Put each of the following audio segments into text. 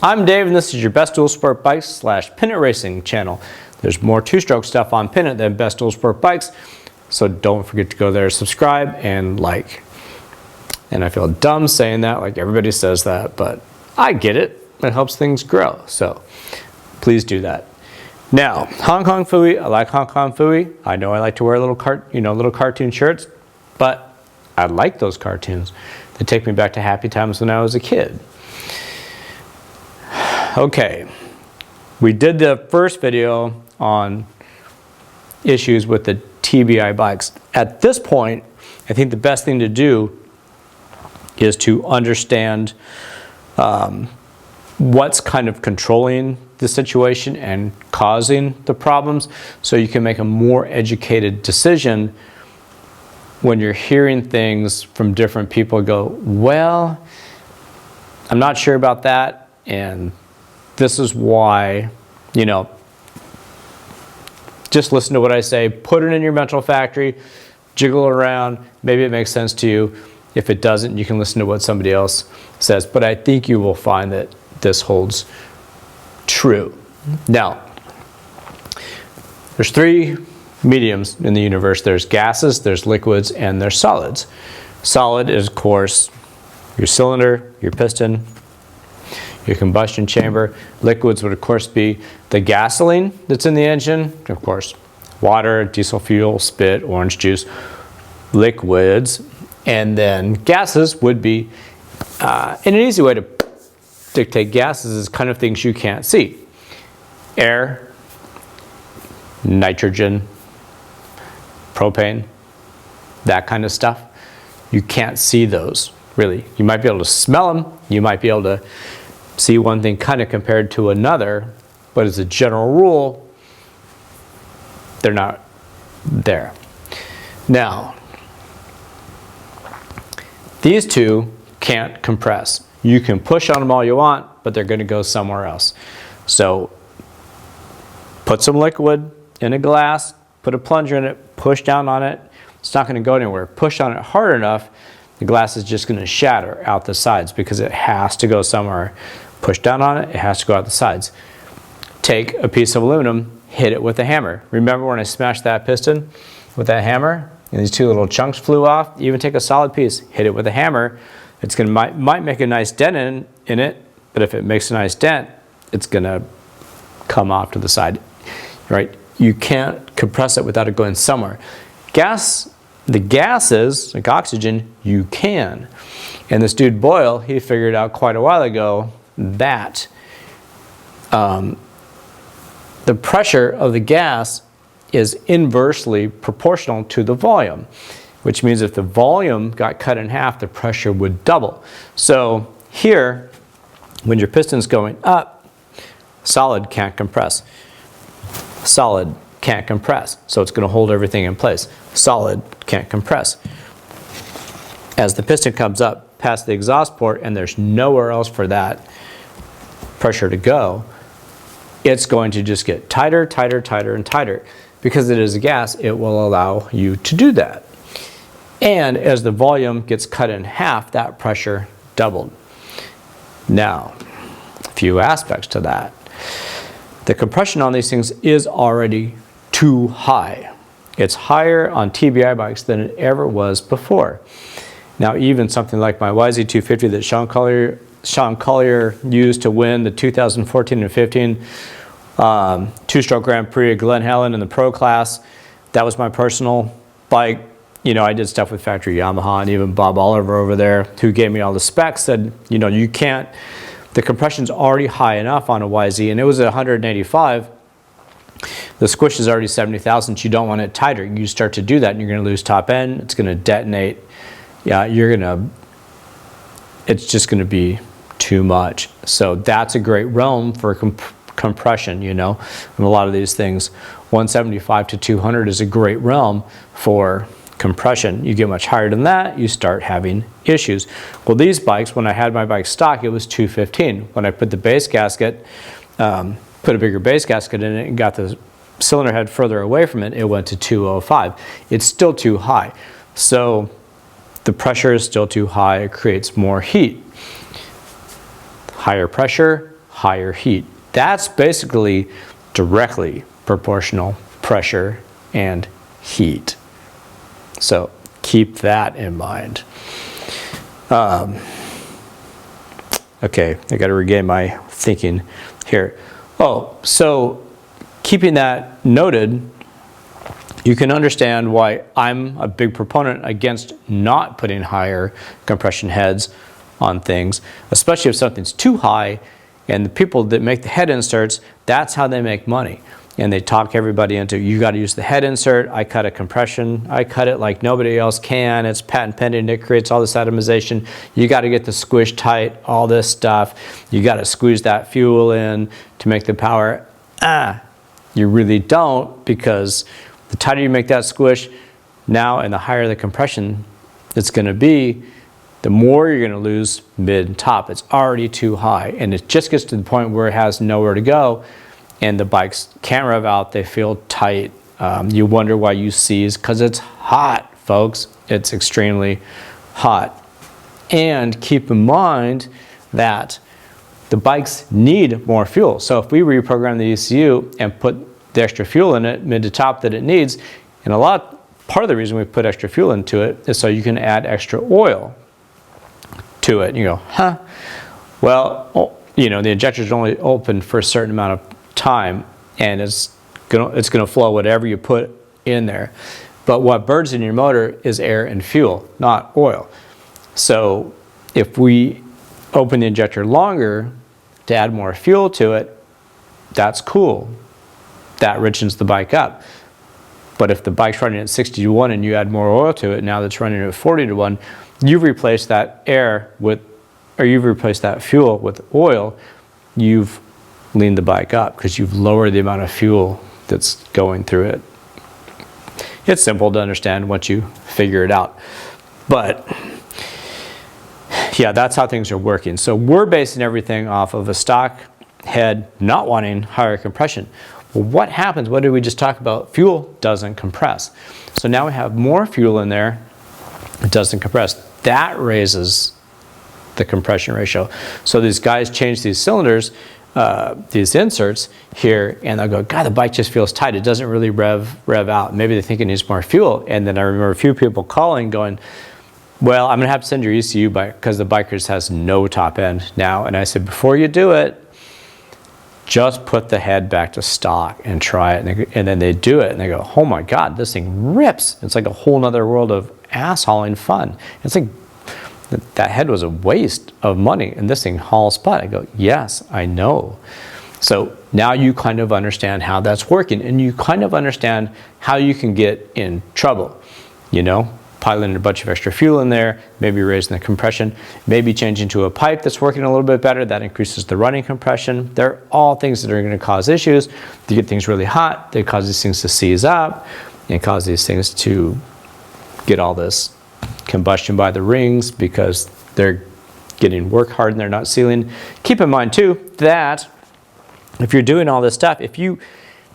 I'm Dave, and this is your Best Dual Sport Bikes / Pennant Racing channel. There's more two-stroke stuff on Pennant than Best Dual Sport Bikes, so don't forget to go there, subscribe, and like. And I feel dumb saying that, like everybody says that, but I get it. It helps things grow, so please do that. Now, Hong Kong Phooey. I like Hong Kong Phooey. I know I like to wear little cartoon shirts, but I like those cartoons. They take me back to happy times when I was a kid. Okay, we did the first video on issues with the TBI bikes. At this point, I think the best thing to do is to understand what's kind of controlling the situation and causing the problems, so you can make a more educated decision when you're hearing things from different people. Go, well, I'm not sure about that, and this is why, just listen to what I say, put it in your mental factory, jiggle around, maybe it makes sense to you. If it doesn't, you can listen to what somebody else says, but I think you will find that this holds true. Now, there's three mediums in the universe. There's gases, there's liquids, and there's solids. Solid is, of course, your cylinder, your piston, your combustion chamber. Liquids would, of course, be the gasoline that's in the engine, of course, water, diesel fuel, spit, orange juice, liquids. And then gases would be, and an easy way to dictate gases is kind of things you can't see. Air, nitrogen, propane, that kind of stuff. You can't see those, really. You might be able to smell them. You might be able to see one thing kind of compared to another, but as a general rule, they're not there. Now, these two can't compress. You can push on them all you want, but they're going to go somewhere else. So put some liquid in a glass, put a plunger in it, push down on it. It's not going to go anywhere. Push on it hard enough, the glass is just going to shatter out the sides because it has to go somewhere. Push down on it, it has to go out the sides. Take a piece of aluminum, hit it with a hammer. Remember when I smashed that piston with that hammer and these two little chunks flew off? Even take a solid piece, hit it with a hammer. It's going to might make a nice dent in it, but if it makes a nice dent, it's going to come off to the side, right? You can't compress it without it going somewhere. The gases, like oxygen, you can. And this dude Boyle, he figured out quite a while ago that the pressure of the gas is inversely proportional to the volume, which means if the volume got cut in half, the pressure would double. So here, when your piston's going up, solid can't compress. Solid can't compress, so it's going to hold everything in place. Solid can't compress. As the piston comes up past the exhaust port and there's nowhere else for that pressure to go, it's going to just get tighter, tighter, tighter, and tighter. Because it is a gas, it will allow you to do that. And as the volume gets cut in half, that pressure doubled. Now, a few aspects to that. The compression on these things is already too high. It's higher on TBI bikes than it ever was before. Now, even something like my YZ250 that Sean Collier used to win the 2014 and 15 two-stroke Grand Prix at Glen Helen in the pro class, that was my personal bike. I did stuff with factory Yamaha, and even Bob Oliver over there, who gave me all the specs, said, you can't, the compression's already high enough on a YZ, and it was at 185. The squish is already 70 thousandths. You don't want it tighter. You start to do that, and you're going to lose top end. It's going to detonate. Yeah, it's just going to be too much. So that's a great realm for compression, and a lot of these things. 175 to 200 is a great realm for compression. You get much higher than that, you start having issues. Well, these bikes, when I had my bike stock, it was 215. When I put the base gasket, put a bigger base gasket in it and got the cylinder head further away from it, it went to 205. It's still too high. So the pressure is still too high. It creates more heat. Higher pressure, higher heat. That's basically directly proportional pressure and heat. So keep that in mind. Okay, I got to regain my thinking here. Oh, so keeping that noted, you can understand why I'm a big proponent against not putting higher compression heads on things, especially if something's too high. And the people that make the head inserts, that's how they make money. And they talk everybody into, you got to use the head insert. I cut a compression. I cut it like nobody else can. It's patent pending. It creates all this atomization. You got to get the squish tight, all this stuff. You got to squeeze that fuel in to make the power. You really don't, because the tighter you make that squish now and the higher the compression it's going to be, the more you're going to lose mid and top. It's already too high. And it just gets to the point where it has nowhere to go. And the bikes can't rev out, they feel tight. You wonder why you seize, because it's hot, folks. It's extremely hot. And keep in mind that the bikes need more fuel. So if we reprogram the ECU and put the extra fuel in it, mid to top, that it needs, and part of the reason we put extra fuel into it is so you can add extra oil to it. And you go, huh? Well, you know, the injector's only open for a certain amount of time, and it's gonna flow whatever you put in there. But what burns in your motor is air and fuel, not oil. So if we open the injector longer to add more fuel to it, that's cool. That richens the bike up. But if the bike's running at 60 to 1 and you add more oil to it, now that's running at 40 to 1, you've replaced that you've replaced that fuel with oil. You've leaned the bike up because you've lowered the amount of fuel that's going through it. It's simple to understand once you figure it out. But yeah, that's how things are working. So we're basing everything off of a stock head not wanting higher compression. Well, what happens? What did we just talk about? Fuel doesn't compress. So now we have more fuel in there. It doesn't compress. That raises the compression ratio. So these guys change these cylinders, these inserts here, and they'll go, God, the bike just feels tight. It doesn't really rev out. Maybe they think it needs more fuel. And then I remember a few people calling going, well, I'm going to have to send your ECU bike because the bike just has no top end now. And I said, before you do it, just put the head back to stock and try it. And then they do it and they go, oh my God, this thing rips. It's like a whole nother world of ass hauling fun. It's like that head was a waste of money and this thing hauls butt. I go, yes, I know. So now you kind of understand how that's working, and you kind of understand how you can get in trouble. You know, piling a bunch of extra fuel in there, maybe raising the compression, maybe changing to a pipe that's working a little bit better, that increases the running compression. They're all things that are going to cause issues. They get things really hot, they cause these things to seize up and cause these things to get all this combustion by the rings because they're getting work hard and they're not sealing. Keep in mind too that if you're doing all this stuff,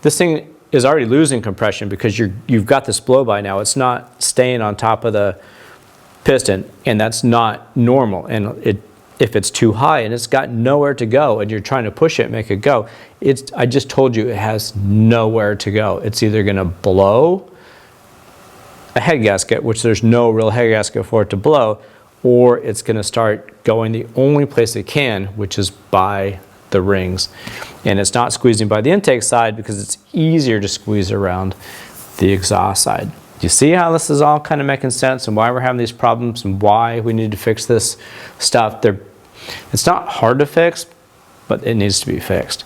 this thing is already losing compression because you've got this blow by now. It's not staying on top of the piston, and that's not normal. And if it's too high and it's got nowhere to go and you're trying to push it, make it go, I just told you it has nowhere to go. It's either going to blow a head gasket, which there's no real head gasket for it to blow, or it's going to start going the only place it can, which is by the rings. And it's not squeezing by the intake side because it's easier to squeeze around the exhaust side. You see how this is all kind of making sense and why we're having these problems and why we need to fix this stuff? It's not hard to fix, but it needs to be fixed.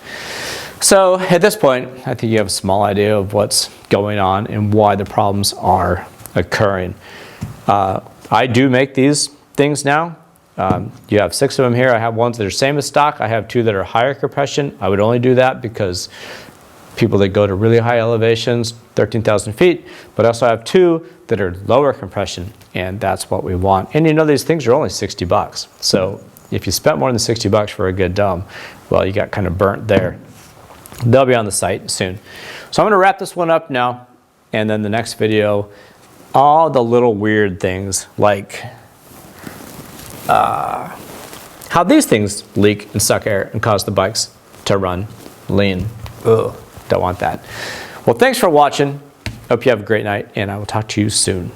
So at this point, I think you have a small idea of what's going on and why the problems are occurring. I do make these things now. You have 6 of them here. I have ones that are same as stock. I have 2 that are higher compression. I would only do that because people that go to really high elevations, 13,000 feet, but I also have 2 that are lower compression, and that's what we want. And you know, these things are only 60 bucks. So if you spent more than 60 bucks for a good dome, well, you got kind of burnt there. They'll be on the site soon. So I'm going to wrap this one up now, and then the next video, all the little weird things like how how these things leak and suck air and cause the bikes to run lean. Ugh, don't want that. Well, thanks for watching. Hope you have a great night, and I will talk to you soon.